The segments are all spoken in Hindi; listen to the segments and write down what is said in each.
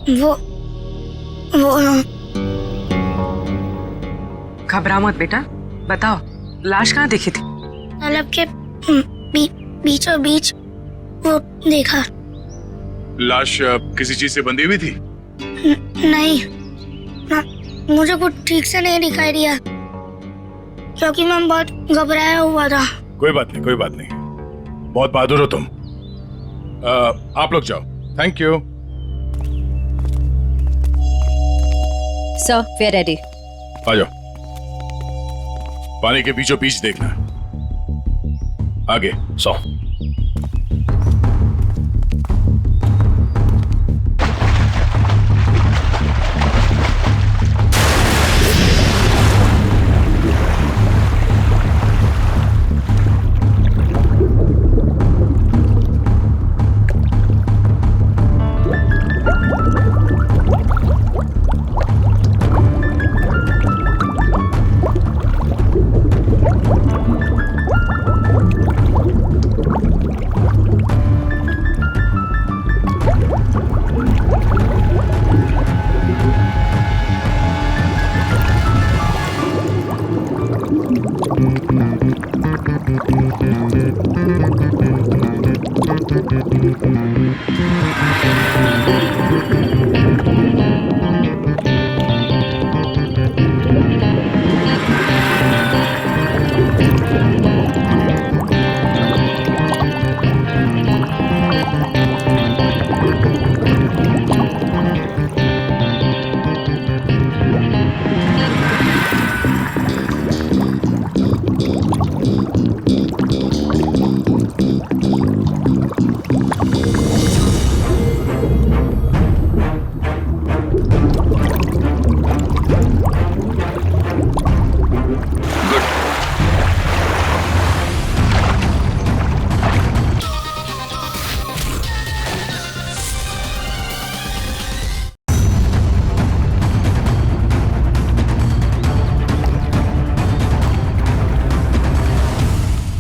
वो वो घबरा मत बेटा, बताओ लाश कहाँ देखी थी? तालाब के बीचों बीच वो देखा। लाश किसी चीज से बंधी हुई थी? नहीं, मुझे कुछ ठीक से नहीं दिखाई दिया क्योंकि मैं बहुत घबराया हुआ था। कोई बात नहीं, कोई बात नहीं, बहुत बहादुर हो तुम। आप लोग जाओ। Thank you. Sir, we are ready. आ जाओ। पानी के बीचों बीच देखना। आगे 100।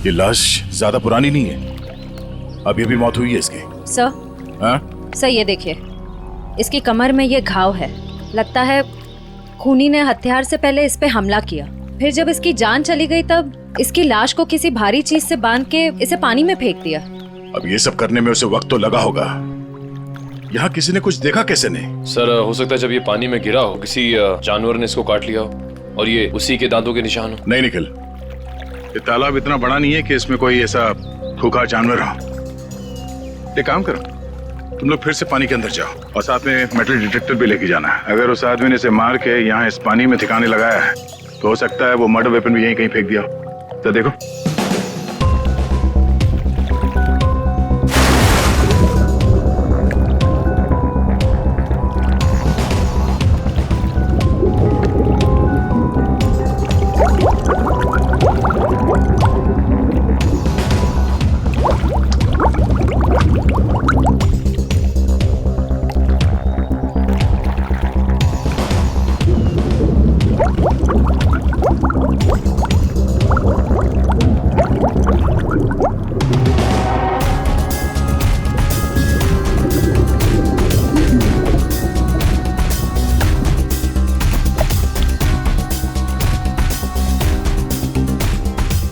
ये लाश ज्यादा पुरानी नहीं है, अभी अभी मौत हुई है इसकी। सर, हाँ? सर ये देखिए, इसकी कमर में ये घाव है। लगता है खूनी ने हथियार से पहले इस पे हमला किया, फिर जब इसकी जान चली गई तब इसकी लाश को किसी भारी चीज से बांध के इसे पानी में फेंक दिया। अब ये सब करने में उसे वक्त तो लगा होगा। यहाँ किसी ने कुछ देखा कैसे नहीं? सर, हो सकता है जब ये पानी में गिरा हो किसी जानवर ने इसको काट लिया हो और ये उसी के दांतों के निशान हो। नहीं निखिल, ये तालाब इतना बड़ा नहीं है कि इसमें कोई ऐसा खूंखार जानवर हो। एक काम करो, तुम लोग फिर से पानी के अंदर जाओ और साथ में मेटल डिटेक्टर भी लेके जाना है। अगर उस आदमी ने इसे मार के यहाँ इस पानी में ठिकाने लगाया है तो हो सकता है वो मर्डर वेपन भी यहीं कहीं फेंक दिया। तो देखो।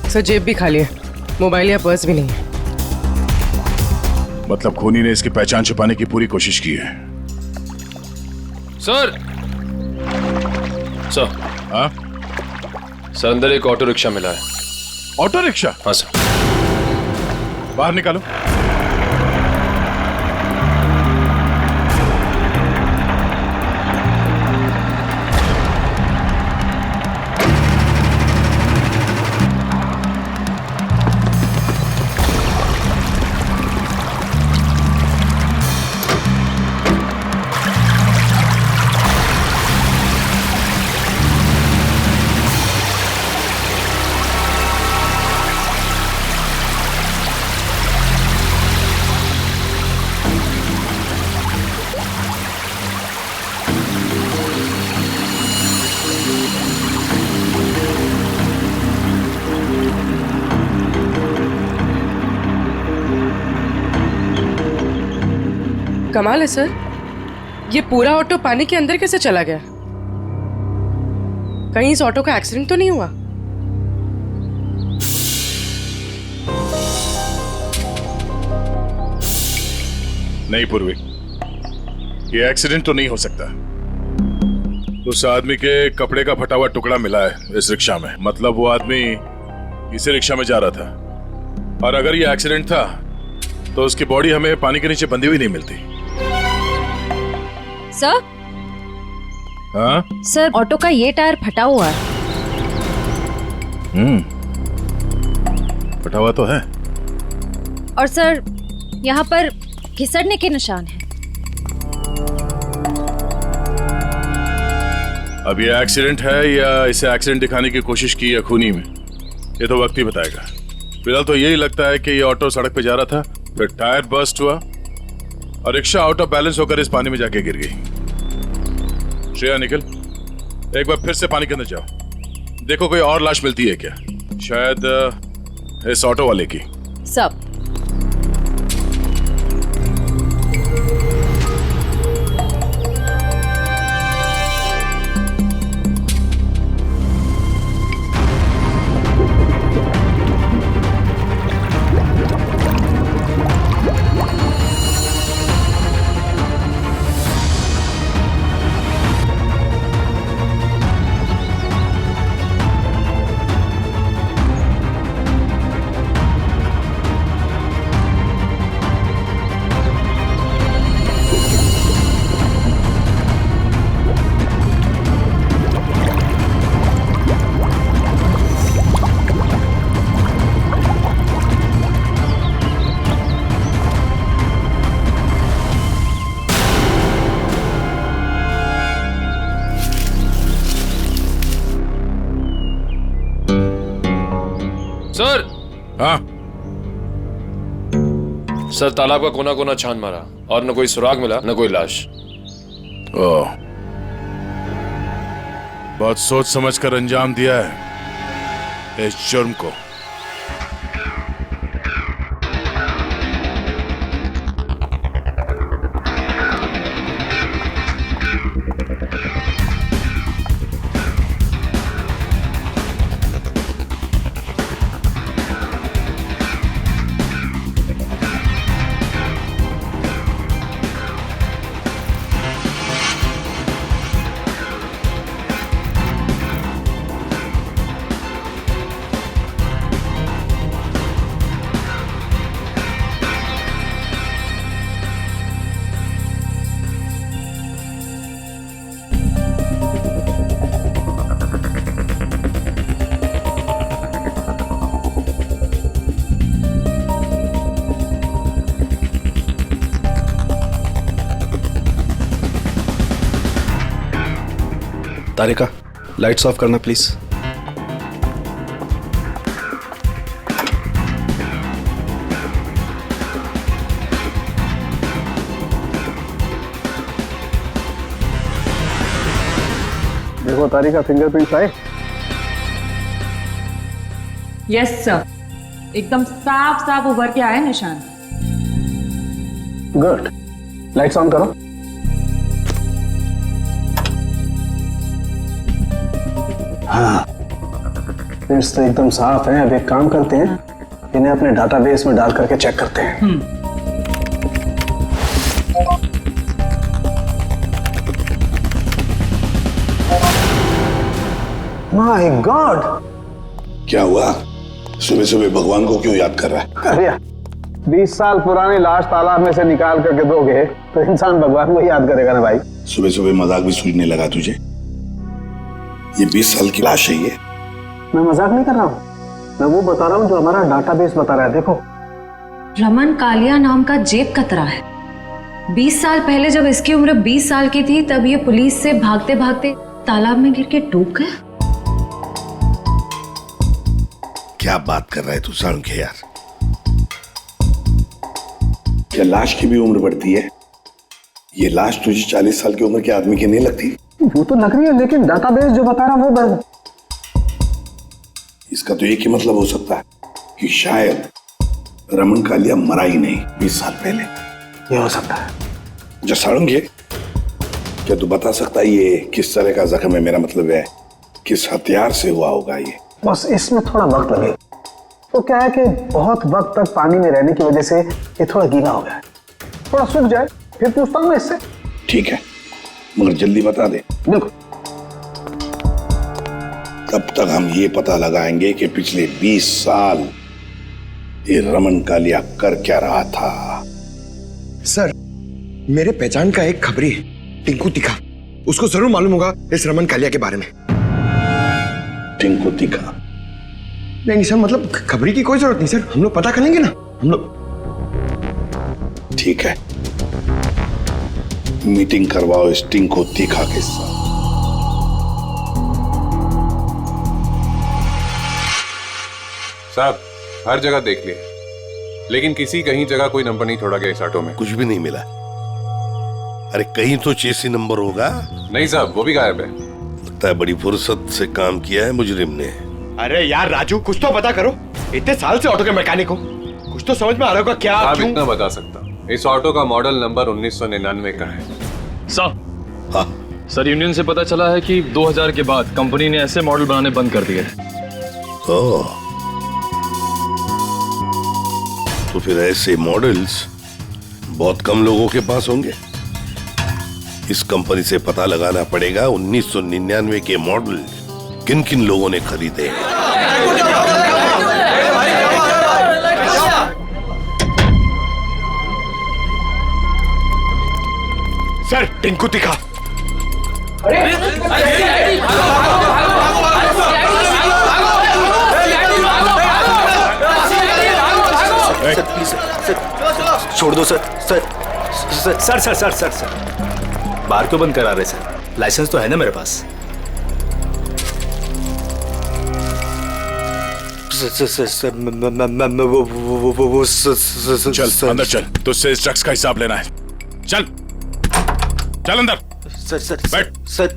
सर, जेब भी खाली है, मोबाइल या पर्स भी नहीं है। मतलब खूनी ने इसकी पहचान छुपाने की पूरी कोशिश की है। Sir, sir. हाँ? सर, अंदर एक ऑटो रिक्शा मिला है। Auto rickshaw? हाँ सर। बाहर निकालो। कमाल है सर, ये पूरा ऑटो पानी के अंदर कैसे चला गया? कहीं इस ऑटो का एक्सीडेंट तो नहीं हुआ? नहीं पूर्वी, ये एक्सीडेंट तो नहीं हो सकता। उस आदमी के कपड़े का फटा हुआ टुकड़ा मिला है इस रिक्शा में, मतलब वो आदमी इसी रिक्शा में जा रहा था। और अगर ये एक्सीडेंट था तो उसकी बॉडी हमें पानी के नीचे बंधी हुई नहीं मिलती। सर, हाँ? सर ऑटो का ये टायर फटा हुआ है। फटा हुआ तो है। और सर यहाँ पर घिसड़ने के निशान हैं। अब ये एक्सीडेंट है या इसे एक्सीडेंट दिखाने की कोशिश की या खूनी में, ये तो वक्त ही बताएगा। फिलहाल तो यही लगता है कि ये ऑटो सड़क पे जा रहा था, फिर टायर बर्स्ट हुआ और रिक्शा आउट ऑफ बैलेंस होकर इस पानी में जाके गिर गई। श्रेया निकल, एक बार फिर से पानी के अंदर जाओ, देखो कोई और लाश मिलती है क्या, शायद इस ऑटो वाले की। सब सर। हाँ? सर तालाब का कोना कोना छान मारा और न कोई सुराग मिला न कोई लाश। ओह, बहुत सोच समझ कर अंजाम दिया है इस जुर्म को। तारिका, लाइट्स ऑफ करना प्लीज। देखो तारिका, फिंगरप्रिंट्स आए। यस सर, एकदम साफ साफ उभर के आए निशान। गुड, लाइट्स ऑन करो। हाँ, प्रिंट्स तो एकदम साफ हैं। अब एक काम करते हैं, इन्हें अपने डाटाबेस में डाल करके चेक करते हैं। माय गॉड, क्या हुआ? सुबह सुबह भगवान को क्यों याद कर रहा है? अरे 20 साल पुरानी लाश तालाब में से निकाल करके दोगे तो इंसान भगवान को याद करेगा ना भाई। सुबह सुबह मजाक भी सूझने लगा तुझे? ये 20 साल की लाश है ये। मैं मजाक नहीं कर रहा हूँ, मैं वो बता रहा हूँ जो हमारा डाटाबेस बता रहा है। देखो, रमन कालिया नाम का जेब कतरा है। 20 साल पहले जब इसकी उम्र 20 साल की थी तब ये पुलिस से भागते भागते तालाब में गिर के डूब गया। क्या बात कर रहा है तू साळुंखे यार? क्या लाश की भी उम्र बढ़ती है? ये लाश तुझे 40 साल की उम्र के आदमी की नहीं लगती? वो तो लग रही है, लेकिन डाटाबेस जो बता रहा है वो इसका तो एक ही मतलब हो सकता है कि शायद रमन कालिया मरा ही नहीं 20 साल पहले। ये हो सकता है। जो साळुंखे, क्या तू बता सकता है ये किस तरह का जख्म है? मेरा मतलब है किस हथियार से हुआ होगा ये? बस इसमें थोड़ा वक्त लगेगा। तो क्या है कि बहुत वक्त तक पानी में रहने की वजह से ये थोड़ा गीला हो गया है। थोड़ा सूख जाए फिर पूछता हूँ मैं इससे। ठीक है, मगर जल्दी बता दे। बिल्कुल। तब तक हम ये पता लगाएंगे कि पिछले 20 साल ये रमन कालिया कर क्या रहा था। सर, मेरे पहचान का एक खबरी है, टिंकू तिखा। उसको जरूर मालूम होगा इस रमन कालिया के बारे में। टिंकू तिखा? नहीं सर, मतलब खबरी की कोई जरूरत नहीं सर, हम लोग पता कर लेंगे ना हम लोग। ठीक है, मीटिंग करवाओ इस टिंकू तिखा के साथ। साहब, हर जगह देख लिए, लेकिन किसी कहीं जगह कोई नंबर नहीं छोड़ा गया इस ऑटो में। कुछ भी नहीं मिला। अरे कहीं तो चेसी नंबर होगा। नहीं साहब, वो भी गायब है। लगता है बड़ी फुर्सत से काम किया है मुजरिम ने। अरे यार राजू, कुछ तो पता करो। इतने साल से ऑटो के मैकेनिक हो, कुछ तो समझ में आ रहा होगा क्या? आप इतना बता सकता, इस ऑटो का मॉडल नंबर 1999 का है। सर, यूनियन से पता चला है कि 2000 के बाद कंपनी ने ऐसे मॉडल बनाने बंद कर दिए। तो फिर ऐसे मॉडल्स बहुत कम लोगों के पास होंगे। इस कंपनी से पता लगाना पड़ेगा 1999 के मॉडल किन किन लोगों ने खरीदे हैं। सर, टिंकू तिखा। छोड़ दो सर। सर बार क्यों बंद करा रहे सर? लाइसेंस तो है ना मेरे पास। चल अंदर चल, तुझसे इस ड्रग्स का हिसाब लेना है। चल चल अंदर। बैठ। सर।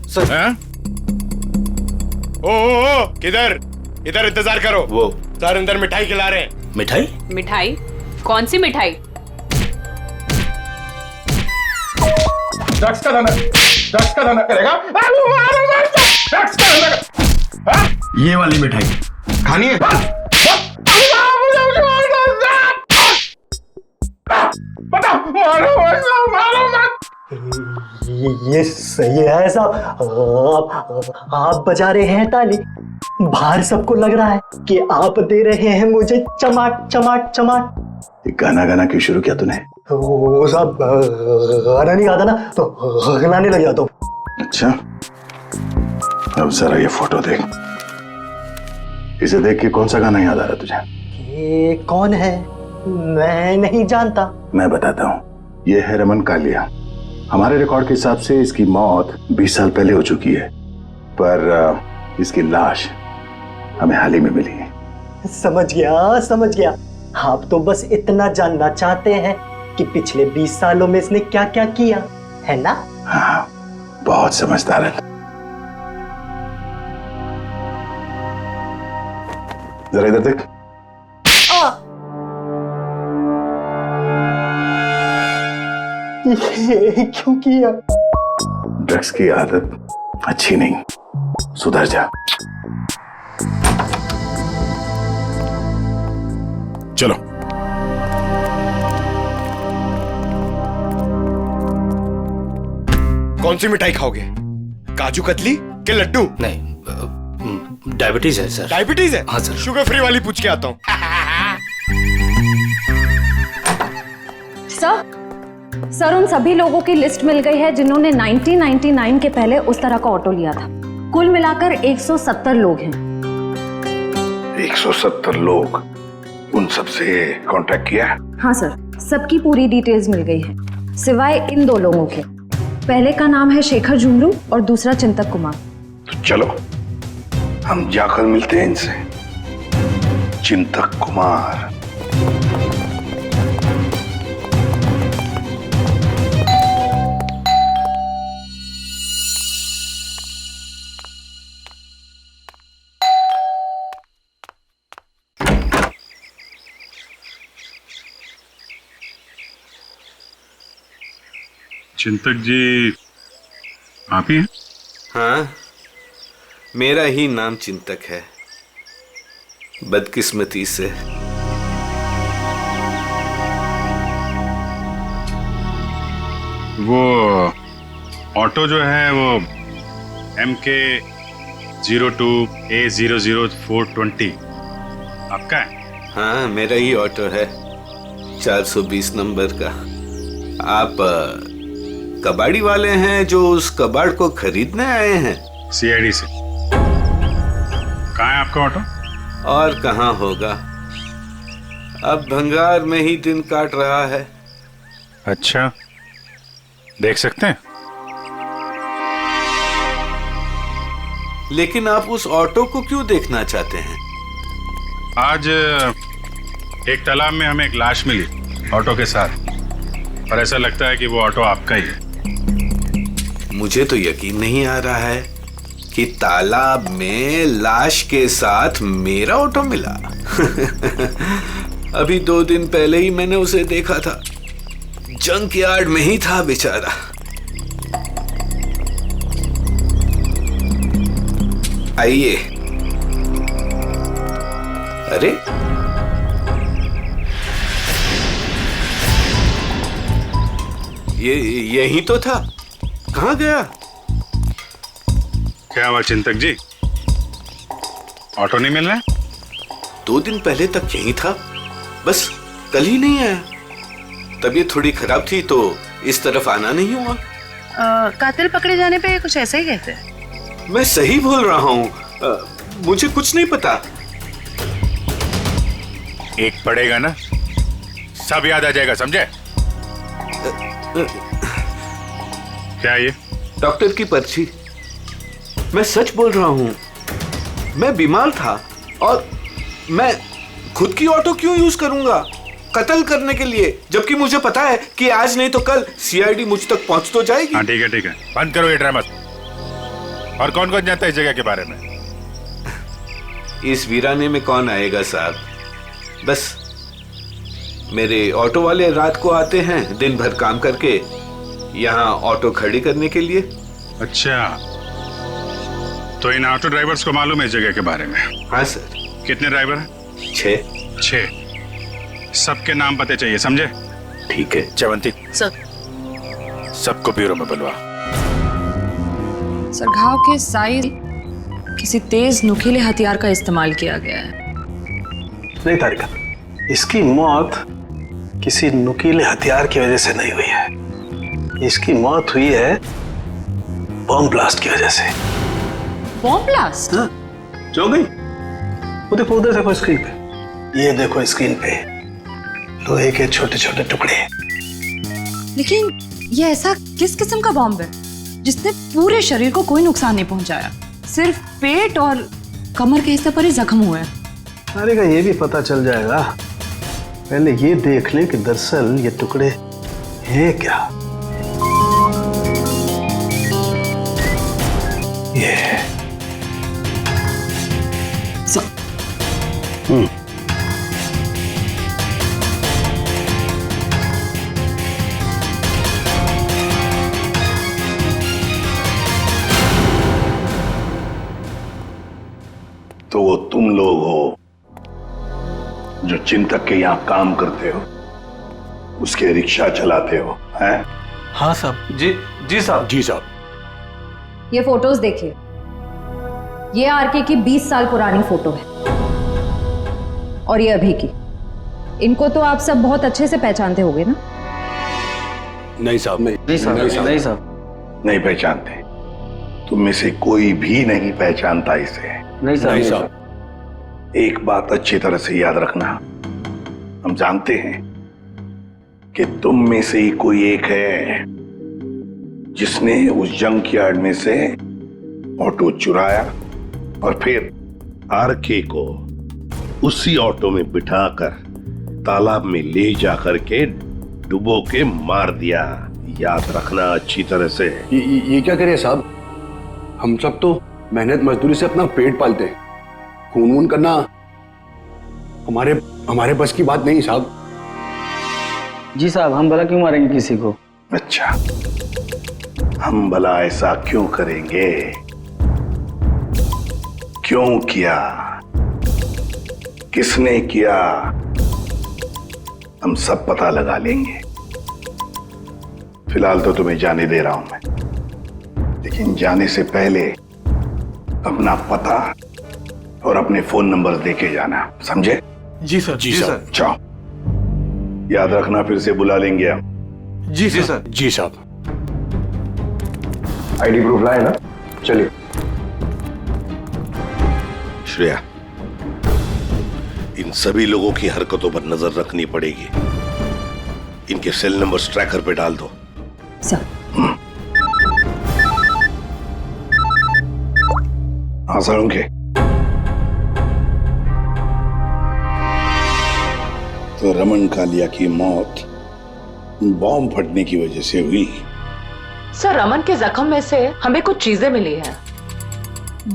ओ, किधर? इधर इंतजार करो। वो सर अंदर मिठाई खिला रहे हैं। मिठाई? मिठाई? कौन सी मिठाई? ड्रग्स का धंधा करेगा? ड्रग्स का धंधा। ये वाली मिठाई खानी है? ये सही है साहब। आप बजा रहे हैं ताली, बाहर सबको लग रहा है कि आप दे रहे हैं मुझे चमाट चमाट चमाट। गाना क्यों शुरू किया तूने? वो साहब गाना नहीं आता ना तो गाने लग जाता हूँ। अच्छा, अब जरा ये फोटो देख। इसे देख के कौन सा गाना याद आ रहा तुझे? ये कौन है? मैं नहीं जानता। मैं बताता हूँ, ये है रमन कालिया। हमारे रिकॉर्ड के हिसाब से इसकी मौत 20 साल पहले हो चुकी है, पर इसकी लाश हमें हाल ही में मिली है। समझ गया। आप तो बस इतना जानना चाहते हैं कि पिछले 20 सालों में इसने क्या क्या किया, है ना? हाँ, बहुत समझदार है। जरा इधर देख। ये क्यों किया? ड्रग्स की आदत अच्छी नहीं, सुधर जा। चलो। कौन सी मिठाई खाओगे? काजू कतली के लड्डू? नहीं, डायबिटीज है सर। डायबिटीज है? हाँ सर। शुगर फ्री वाली पूछ के आता हूँ। सर, उन सभी लोगों की लिस्ट मिल गई है जिन्होंने 1999 के पहले उस तरह का ऑटो लिया था। कुल मिलाकर 170 लोग हैं। 170 लोग? उन सबसे कांटेक्ट किया? हाँ सर, सबकी पूरी डिटेल्स मिल गई है, सिवाय इन 2 लोगों के। पहले का नाम है शेखर झुमरू और दूसरा चिंतक कुमार। तो चलो हम जाकर मिलते हैं इनसे। चिंतक कुमार। चिंतक जी, आप ही हैं? हाँ, मेरा ही नाम चिंतक है, बदकिस्मती से। वो ऑटो जो है वो MK 02A00420 आपका है? हाँ, मेरा ही ऑटो है, 420 नंबर का। आप कबाड़ी वाले हैं जो उस कबाड़ को खरीदने आए हैं? CID से। कहाँ है आपका ऑटो? और कहाँ होगा, अब भंगार में ही दिन काट रहा है। अच्छा, देख सकते हैं? लेकिन आप उस ऑटो को क्यों देखना चाहते हैं? आज एक तालाब में हमें एक लाश मिली ऑटो के साथ, और ऐसा लगता है कि वो ऑटो आपका ही है। मुझे तो यकीन नहीं आ रहा है कि तालाब में लाश के साथ मेरा ऑटो मिला। अभी 2 दिन पहले ही मैंने उसे देखा था, जंक यार्ड में ही था बेचारा। आइए। अरे, ये यही तो था, कहाँ गया? क्या हुआ चिंतक जी, ऑटो नहीं मिल रहा है? 2 दिन पहले तक यही था, बस कल ही नहीं आया। तबीयत थोड़ी खराब थी तो इस तरफ आना नहीं हुआ। कातिल पकड़े जाने पे कुछ ऐसा ही कहते हैं। मैं सही बोल रहा हूँ, मुझे कुछ नहीं पता। एक पड़ेगा ना, सब याद आ जाएगा, समझे? क्या ये? डॉक्टर की पर्ची। मैं सच बोल रहा हूँ, मैं बीमार था और मैं खुद की ऑटो क्यों यूज करूंगा कत्ल करने के लिए, जबकि मुझे पता है कि आज नहीं तो कल CID मुझ तक पहुंच तो जाएगी। हाँ ठीक है, बंद करो ये ड्रामा। और कौन कौन जानता है इस जगह के बारे में? इस वीराने में कौन आएगा साहब, बस मेरे ऑटो वाले रात को आते हैं दिन भर काम करके यहाँ ऑटो खड़ी करने के लिए। अच्छा, तो इन ऑटो ड्राइवर्स को मालूम है इस जगह के बारे में? हाँ सर। कितने ड्राइवर हैं? 6। सबके नाम पते चाहिए, समझे? ठीक है। चवंती सर। सबको ब्यूरो में बुलवा। सर, घाव के साइड किसी तेज नुकीले हथियार का इस्तेमाल किया गया है। नहीं तारिका, इसकी मौत किसी नुकीले हथियार की वजह से नहीं हुई है, इसकी मौत हुई है बॉम्ब ब्लास्ट की वजह से। Bomb blast? हाँ, जो गई। वो देखो, उधर देखो स्क्रीन पे, ये देखो स्क्रीन पे लोहे के छोटे छोटे टुकड़े। लेकिन ये ऐसा किस किस्म का बॉम्ब है जिसने पूरे शरीर को कोई नुकसान नहीं पहुंचाया, सिर्फ पेट और कमर के हिस्से पर ही जख्म हुए हैं? अरे का ये भी पता चल जाएगा, पहले ये देख ले कि दरअसल ये टुकड़े हैं क्या। ये तो वो तुम लोग हो जो चिंतक के यहाँ काम करते हो, उसके रिक्शा चलाते हो, हैं? हाँ साहब। जी साहब। जी साहब। ये फोटोज देखिए, ये आरके की 20 साल पुरानी फोटो है और ये अभी की। इनको तो आप सब बहुत अच्छे से पहचानते होंगे ना? नहीं साहब, नहीं साहब, नहीं पहचानते। तुम में से कोई भी नहीं पहचानता इसे। नहीं साहब। एक बात अच्छी तरह से याद रखना, हम जानते हैं कि तुम में से ही कोई एक है जिसने उस जंक यार्ड में से ऑटो चुराया और फिर आरके को उसी ऑटो में बिठाकर तालाब में ले जाकर के डुबो के मार दिया। याद रखना अच्छी तरह से। ये क्या करे साहब, हम सब तो मेहनत मजदूरी से अपना पेट पालते हैं, खून वून करना हमारे बस की बात नहीं साहब। जी साहब, हम भला क्यों मारेंगे किसी को? अच्छा, हम भला ऐसा क्यों करेंगे? क्यों किया? किसने किया? हम सब पता लगा लेंगे। फिलहाल तो तुम्हें जाने दे रहा हूं मैं, लेकिन जाने से पहले अपना पता और अपने फोन नंबर देके जाना, समझे? जी सर। जी सर। जाओ, याद रखना फिर से बुला लेंगे हम। जी सर। जी साहब। आईडी प्रूफ लाए ना? चलिए। श्रेया, इन सभी लोगों की हरकतों पर नजर रखनी पड़ेगी। इनके सेल नंबर्स ट्रैकर पे डाल दो। सर। हाँ सर, उनके तो रमन कालिया की मौत बॉम्ब फटने की वजह से हुई। सर, रमन के जख्म में से हमें कुछ चीजें मिली हैं।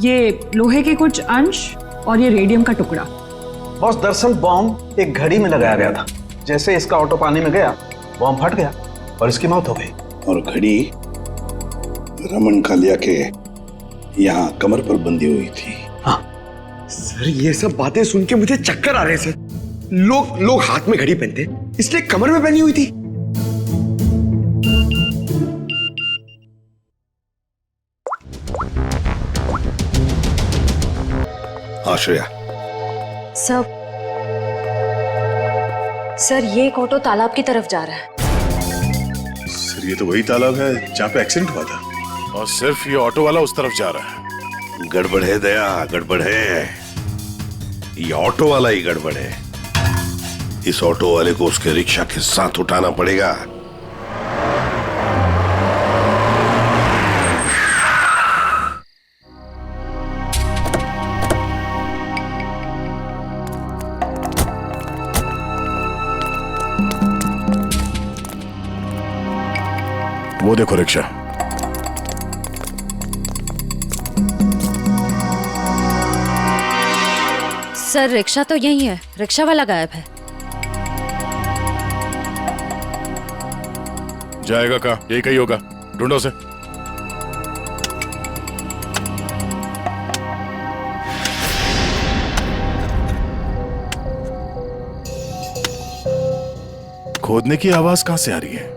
ये लोहे के कुछ अंश और ये रेडियम का टुकड़ा। बॉस, दरअसल बॉम्ब एक घड़ी में लगाया गया था। जैसे इसका ऑटो पानी में गया, बॉम्ब फट गया और इसकी मौत हो गई। और घड़ी रमन कालिया के यहाँ कमर पर बंधी हुई थी। हाँ सर, ये सब बातें सुन के मुझे चक्कर आ रहे हैं सर। लोग हाथ में घड़ी पहनते, इसलिए कमर में पहनी हुई थी। हाँ श्रेया। सर ये एक ऑटो तालाब की तरफ जा रहा है। सर, ये तो वही तालाब है जहाँ पे एक्सीडेंट हुआ था, और सिर्फ ये ऑटो वाला उस तरफ जा रहा है। गड़बड़ है दया, गड़बड़ है। ये ऑटो वाला ही गड़बड़ है। इस ऑटो वाले को उसके रिक्शा के साथ उठाना पड़ेगा। वो देखो रिक्शा। सर रिक्शा तो यही है, रिक्शा वाला गायब है। जाएगा कहाँ? यही कहीं होगा, ढूंढो से। खोदने की आवाज कहां से आ रही है?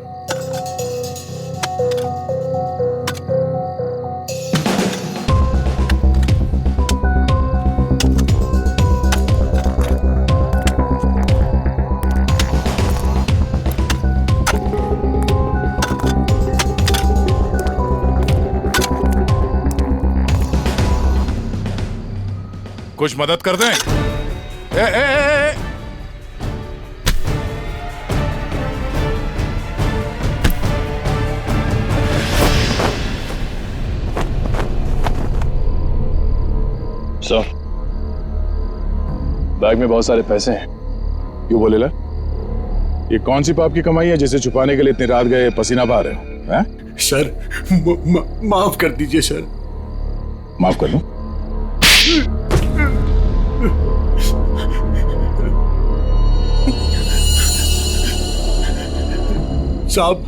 कुछ मदद कर दें? ए। सर, बैग में बहुत सारे पैसे हैं। क्यों बोले ला? ये कौन सी पाप की कमाई है जिसे छुपाने के लिए इतनी रात गए पसीना बहा रहे हो? हैं? सर, माफ कर दीजिए सर। माफ कर दूं? साहब,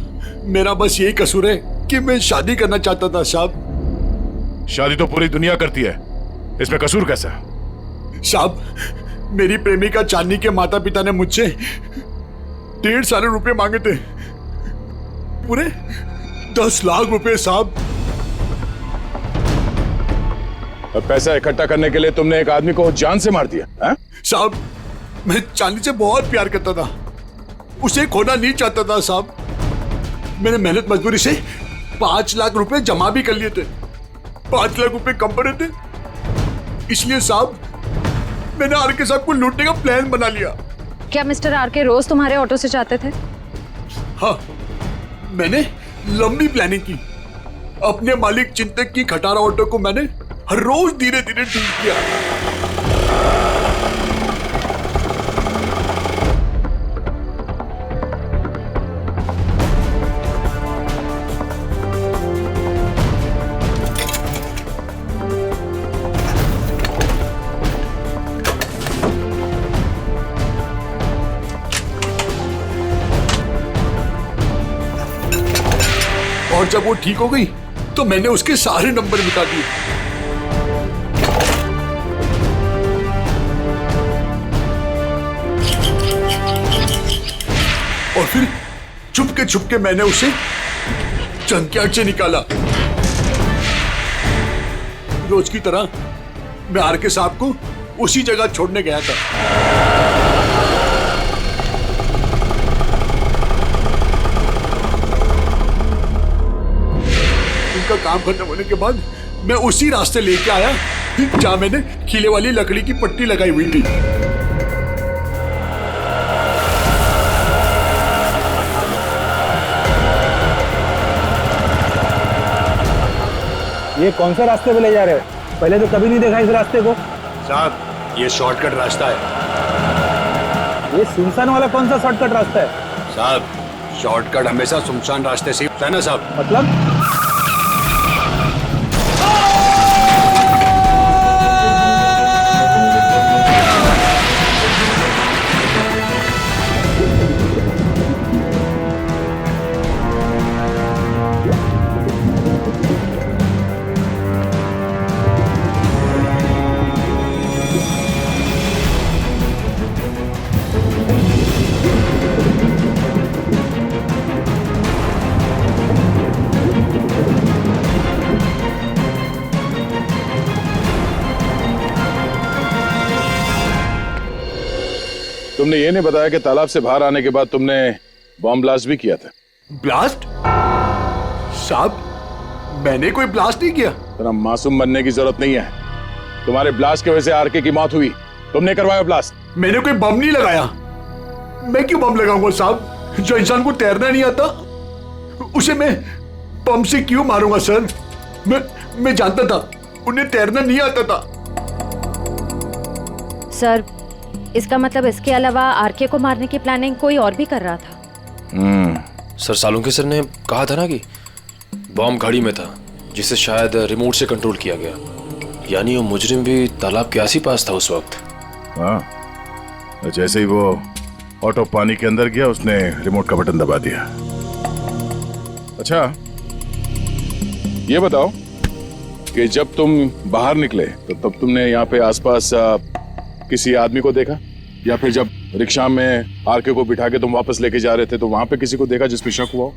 मेरा बस यही कसूर है कि मैं शादी करना चाहता था साहब। शादी तो पूरी दुनिया करती है, इसमें कसूर कैसा? साहब, मेरी प्रेमिका चांदनी के माता पिता ने मुझसे 1.5 साल रुपए मांगे थे, पूरे 10 लाख रुपए साहब। अब पैसा इकट्ठा करने के लिए तुमने एक आदमी को जान से मार दिया है? साहब, मैं चांदनी से बहुत प्यार करता था, उसे खोना नहीं चाहता था साहब। मैंने मेहनत मजदूरी से 5 लाख रुपए जमा भी कर लिए थे। 5 लाख रुपए कम पड़े थे, इसलिए साहब मैंने आर के साहब को लूटने का प्लान बना लिया। क्या मिस्टर आर के रोज तुम्हारे ऑटो से जाते थे? हाँ, मैंने लंबी प्लानिंग की। अपने मालिक चिंतक की खटारा ऑटो को मैंने हर रोज धीरे धीरे ठीक किया। और जब वो ठीक हो गई तो मैंने उसके सारे नंबर मिटा दिए। और फिर छुपके मैंने उसे जंकयार्ड से निकाला। रोज की तरह मैं आरके साहब को उसी जगह छोड़ने गया था। उनका काम खत्म होने के बाद मैं उसी रास्ते लेके आया जहां मैंने खीले वाली लकड़ी की पट्टी लगाई हुई थी। ये कौन से रास्ते पे ले जा रहे हो? पहले तो कभी नहीं देखा इस रास्ते को। साहब ये शॉर्टकट रास्ता है। ये सुनसान वाला कौन सा शॉर्टकट रास्ता है? साहब शॉर्टकट हमेशा सुनसान रास्ते से होता है ना साहब। मतलब तुमने ये नहीं बताया कि तालाब से बाहर आने के बाद तुमने बॉम्ब ब्लास्ट भी किया था। ब्लास्ट? साहब मैंने कोई ब्लास्ट नहीं किया। तेरा मासूम बनने की जरूरत नहीं है। तुम्हारे ब्लास्ट की वजह से आरके की मौत हुई। तुमने करवाया ब्लास्ट। मैंने कोई बम नहीं लगाया। मैं क्यों बम लगाऊंगा साहब? जो इंसान को तैरना नहीं आता उसे मैं बम से क्यों मारूंगा सर? मैं जानता था उन्हें तैरना नहीं आता था। सर इसका मतलब इसके अलावा आरके को मारने की प्लानिंग कोई और भी कर रहा था। सर सालुंके सर ने कहा था ना कि बॉम्ब गाड़ी में था जिसे शायद रिमोट से कंट्रोल किया गया। यानी वो मुजरिम भी तालाब के आस ही पास था उस वक्त। हाँ, जैसे ही वो ऑटो पानी के अंदर गया उसने रिमोट का बटन दबा दिया। अच्छा ये बताओ कि जब तुम बाहर निकले तो तब तुमने यहाँ पे आसपास किसी आदमी को देखा, या फिर जब रिक्शा में आरके को बिठा के तुम वापस लेके जा रहे थे तो वहां पे किसी को देखा जिस पे शक हुआ हो?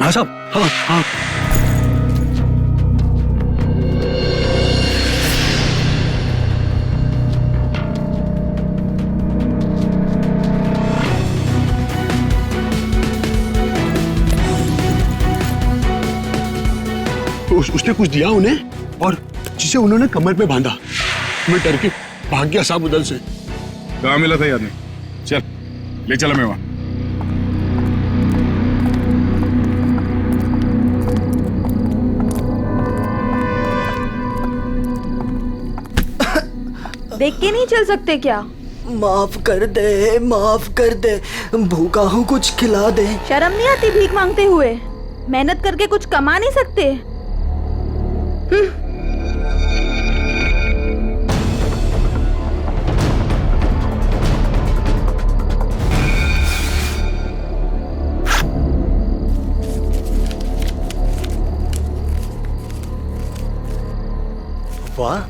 हाँ साहब, हाँ हाँ। उसने कुछ दिया उन्हें और जिसे उन्होंने कमर पे बांधा। मैं डर के भाग गया साहब उधर से। कहाँ मिला था आदमी? चल ले चला मैं वहां। देख के नहीं चल सकते क्या? माफ कर दे, भूखा हूँ, कुछ खिला दे। शर्म नहीं आती भीख मांगते हुए? मेहनत करके कुछ कमा नहीं सकते? वाह,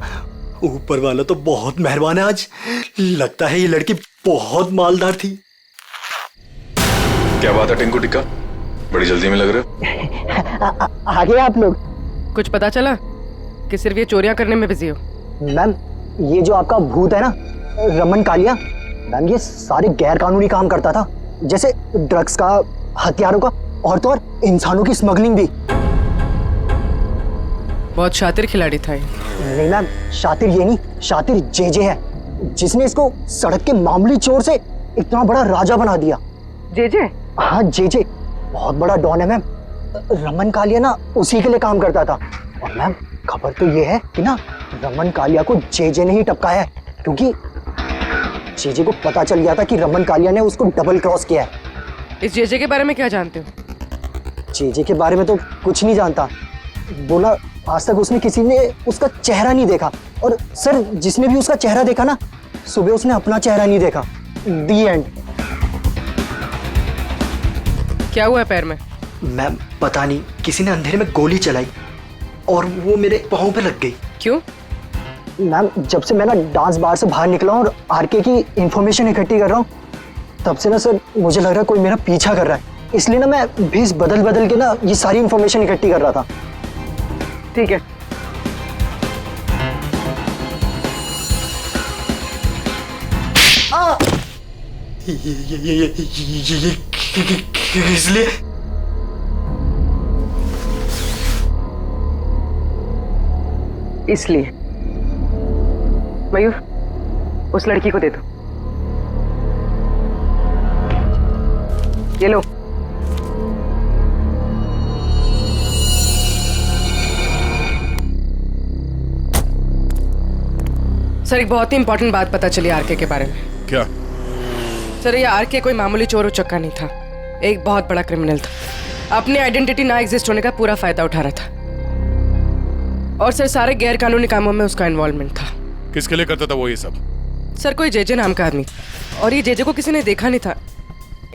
ऊपर वाला तो बहुत मेहरबान है आज। लगता है ये लड़की बहुत मालदार थी। क्या बात है टिंकू टिक्का, बड़ी जल्दी में लग रहे हो। आगे आप लोग। कुछ पता चला कि सिर्फ ये चोरियां करने में बिजी हो? मैम ये जो आपका भूत है ना, रमन कालिया, मैम ये सारे गैर कानूनी काम करता था, जैसे ड्रग्स का, हथियारों का, और तो और इंसानों की स्मगलिंग भी। बहुत शातिर खिलाड़ी था ये। नहीं मैम, शातिर ये नहीं, शातिर जेजे है, जिसने इसको सड़क के मामूली चोर से इतना बड़ा राजा बना दिया। जेजे? हाँ जेजे, बहुत बड़ा डॉन है मैम। रमन कालिया ना उसी के लिए काम करता था। और मैम खबर तो ये है कि ना रमन कालिया को जेजे ने ही टपकाया है, क्योंकि जेजे को पता चल गया था कि रमन कालिया ने उसको डबल क्रॉस किया है। इस जेजे के बारे में क्या जानते हो? जेजे के बारे में तो कुछ नहीं जानता। बोला आज तक उसने किसी ने उसका चेहरा नहीं देखा, और सर जिसने भी उसका चेहरा देखा ना, सुबह उसने अपना चेहरा नहीं देखा। दी एंड। क्या हुआ है पैर में? मैम पता नहीं किसी ने अंधेरे में गोली चलाई और वो मेरे पाँव पे लग गई। क्यों? मैम जब से मैं ना डांस बार से बाहर निकला हूँ और आरके की इंफॉर्मेशन इकट्ठी कर रहा हूँ, तब से ना सर मुझे लग रहा है कोई मेरा पीछा कर रहा है। इसलिए ना मैं भेस बदल बदल के ना ये सारी इंफॉर्मेशन इकट्ठी कर रहा था। ठीक है। इसलिए इसलिए मयूर उस लड़की को दे दो। ये लो। सर एक बहुत ही इंपॉर्टेंट बात पता चली आरके के बारे में। क्या? सर ये आरके कोई मामूली चोर उचक्का नहीं था, एक बहुत बड़ा क्रिमिनल था। अपनी आइडेंटिटी ना एग्जिस्ट होने का पूरा फायदा उठा रहा था और सर सारे गैर कानूनी कामों में उसका इन्वॉल्वमेंट था। किसके लिए करता था वो ये सब? सर कोई जेजे नाम का आदमी और ये जेजे को किसी ने देखा नहीं था।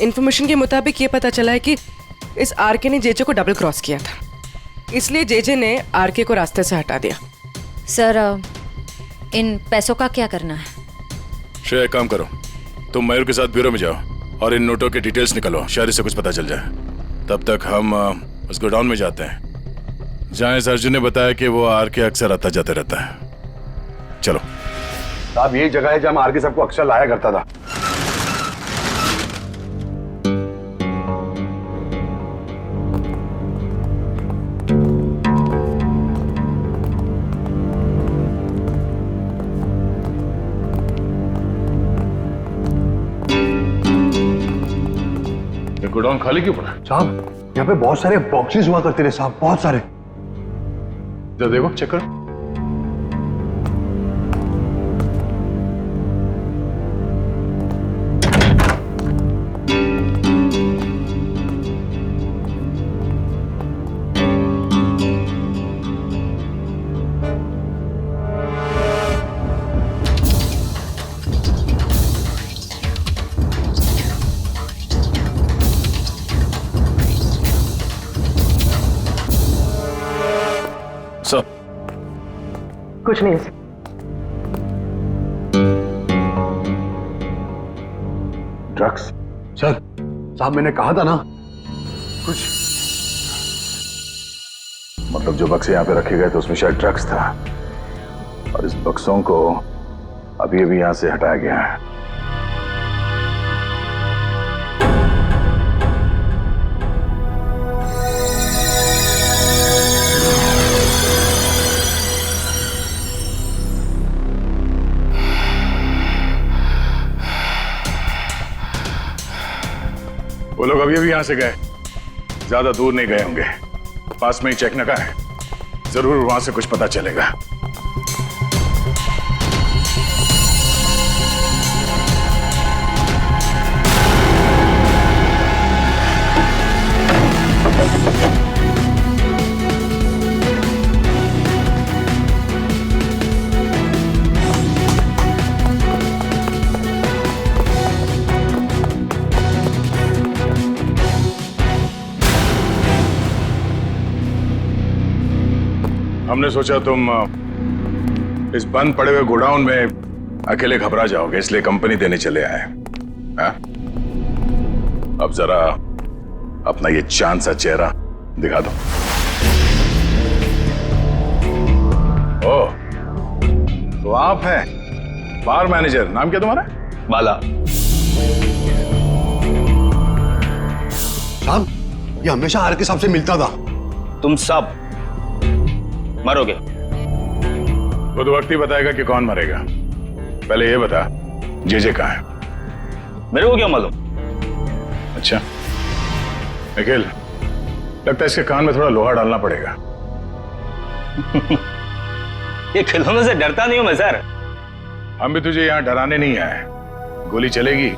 इन्फॉर्मेशन के मुताबिक ये पता चला है कि इस आरके ने जेजे को डबल क्रॉस किया था, इसलिए जेजे ने आरके को रास्ते से हटा दिया। सर इन पैसों का क्या करना है? श्रेया एक काम करो, तुम मयूर के साथ ब्यूरो में जाओ और इन नोटों के डिटेल्स निकलो, शायद इससे कुछ पता चल जाए। तब तक हम उस गोडाउन में जाते हैं जहाँ इस अर्जुन ने बताया कि वो आरके अक्सर आता जाता रहता है। चलो। साहब यही जगह है जहाँ आरके सबको अक्सर लाया करता था। गोडाउन खाली क्यों पड़ा? साहब यहाँ पे बहुत सारे बॉक्सेस हुआ करते थे साहब, बहुत सारे। जरा देखो, चेक करो। सर कुछ नहीं। ड्रग्स? सर साहब मैंने कहा था ना कुछ। मतलब जो बक्से यहाँ पे रखे गए थे उसमें शायद ड्रग्स था और इस बक्सों को अभी अभी यहाँ से हटाया गया है। वो लोग अभी अभी यहां से गए, ज्यादा दूर नहीं गए होंगे, पास में ही चेक नका है, जरूर वहां से कुछ पता चलेगा। हमने सोचा तुम इस बंद पड़े हुए गोडाउन में अकेले घबरा जाओगे, इसलिए कंपनी देने चले आए। हाँ? अब जरा अपना ये चांद सा चेहरा दिखा दो। ओह, तो आप हैं बार मैनेजर, नाम क्या तुम्हारा? बाला। साहब ये हमेशा आरके साहब से मिलता था। तुम सब मरोगे। वो तो वक्त ही बताएगा कि कौन मरेगा। पहले ये बता, जेजे कहाँ है? मेरे को क्या मालूम? अच्छा निखिल, लगता है इसके कान में थोड़ा लोहा डालना पड़ेगा। ये खिलौनों से डरता नहीं हूं मैं सर। हम भी तुझे यहाँ डराने नहीं आए। गोली चलेगी,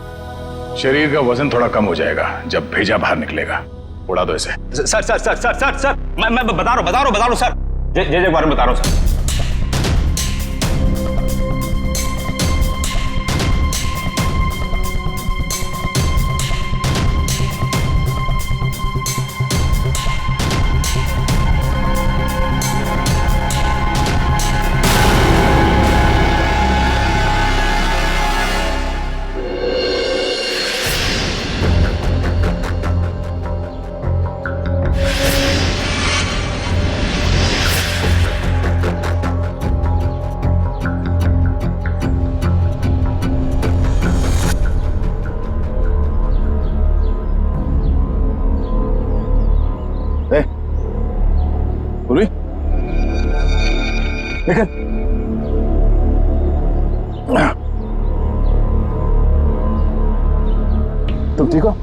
शरीर का वजन थोड़ा कम हो जाएगा, जब भेजा बाहर निकलेगा। उड़ा दो इसे। Sir sir sir sir sir sir मैं बता रहा हूँ सर, जे के बारे में बता रहा हूँ सर। पूरी निकल। तुम ठीक हो?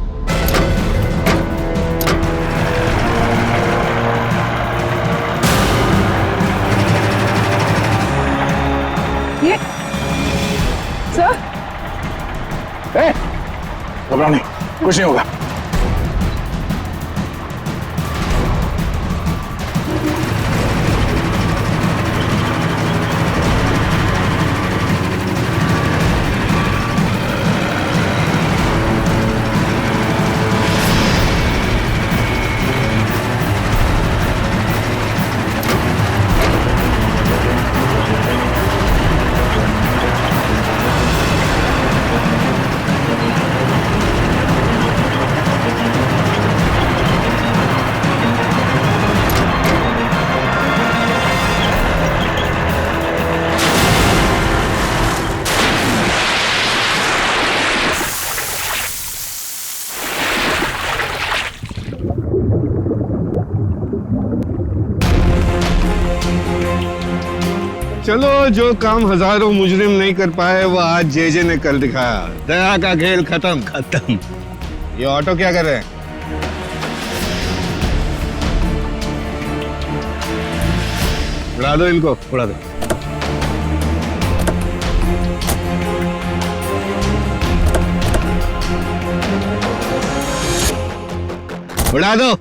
ये सर, घबराओ नहीं, कुछ नहीं होगा। चलो, जो काम हजारों मुजरिम नहीं कर पाए वो आज जेजे ने कर दिखाया। दया का खेल खत्म। ये ऑटो क्या कर रहे हैं? उड़ा दो इनको, उड़ा दो। उड़ा दो।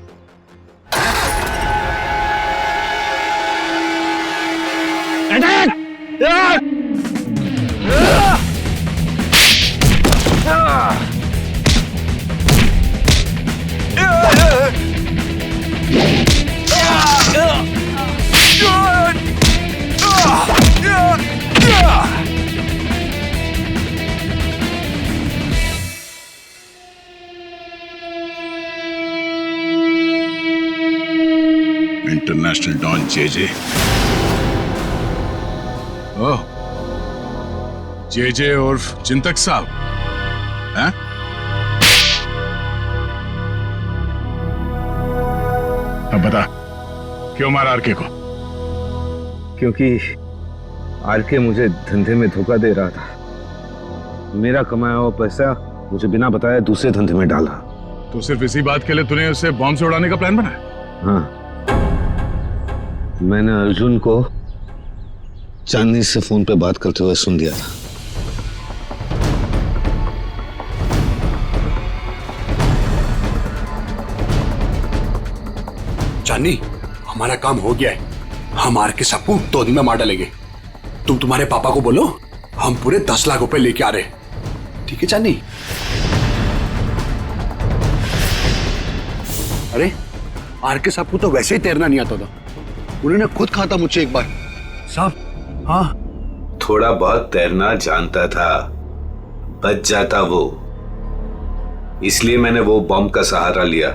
International don JJ. Oh, JJ उर्फ चिंतक साहब हैं? अब बता, क्यों मारा आरके को? क्योंकि आरके मुझे धंधे में धोखा दे रहा था। मेरा कमाया हुआ पैसा मुझे बिना बताए दूसरे धंधे में डाला। तो सिर्फ इसी बात के लिए तूने उसे बॉम्ब से उड़ाने का प्लान बनाया? हाँ, मैंने अर्जुन को चांदनी से फोन पे बात करते हुए सुन लिया था। चांदनी, हमारा काम हो गया है। हम आर के सबको 2 दिन में मार डालेंगे। तुम तुम्हारे पापा को बोलो हम पूरे 10 लाख रुपए लेके आ रहे। ठीक है चांदनी? अरे आर के साहब को तो वैसे ही तैरना नहीं आता था। उन्होंने खुद कहा था मुझसे एक बार, साहब हाँ थोड़ा बहुत तैरना जानता था, बच जाता वो। इसलिए मैंने वो बॉम्ब का सहारा लिया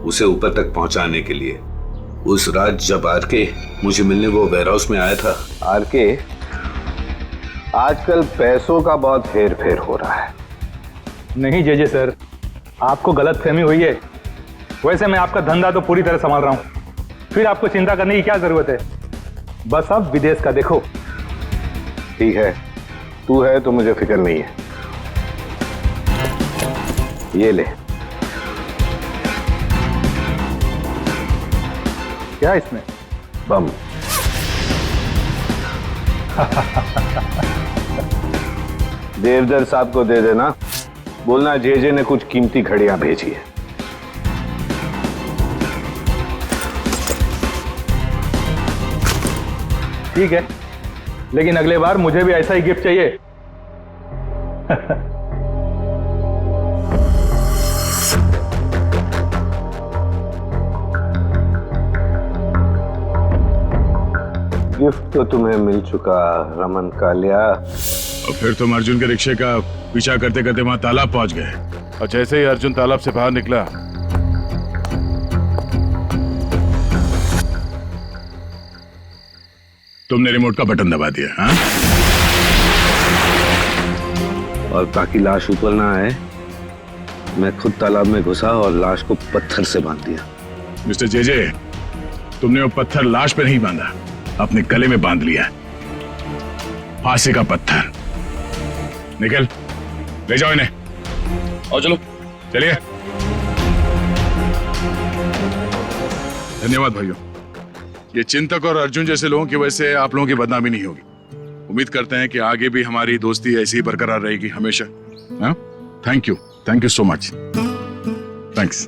उसे ऊपर तक पहुंचाने के लिए। उस रात जब आरके मुझे मिलने वो वेयर हाउस में आया था। आरके, आजकल पैसों का बहुत हेर फेर हो रहा है। नहीं जेजे सर, आपको गलत फहमी हुई है। वैसे मैं आपका धंधा तो पूरी तरह संभाल रहा हूँ, फिर आपको चिंता करने की क्या जरूरत है? बस आप विदेश का देखो। ठीक है, तू है तो मुझे फिक्र नहीं है। ये ले। क्या इसमें? बम। देवदर साहब को दे देना, बोलना जेजे ने कुछ कीमती घड़ियां भेजी है। ठीक है, लेकिन अगले बार मुझे भी ऐसा ही गिफ्ट चाहिए। गिफ्ट तो तुम्हें मिल चुका रमन कालिया। और फिर तुम अर्जुन के रिक्शे का पीछा करते करते वहां तालाब पहुंच गए, और जैसे ही अर्जुन तालाब से बाहर निकला तुमने रिमोट का बटन दबा दिया। हाँ? और ताकि लाश ऊपर ना आए, मैं खुद तालाब में घुसा और लाश को पत्थर से बांध दिया। मिस्टर जेजे, तुमने वो पत्थर लाश पे नहीं बांधा, अपने गले में बांध लिया है। फांसी का पत्थर। निकल, ले जाओ इन्हें। आओ चलो। चलिए। धन्यवाद भाइयों। ये चिंतक और अर्जुन जैसे लोगों की वजह से आप लोगों की बदनामी नहीं होगी। उम्मीद करते हैं कि आगे भी हमारी दोस्ती ऐसी ही बरकरार रहेगी हमेशा। Thank you so much. Thanks.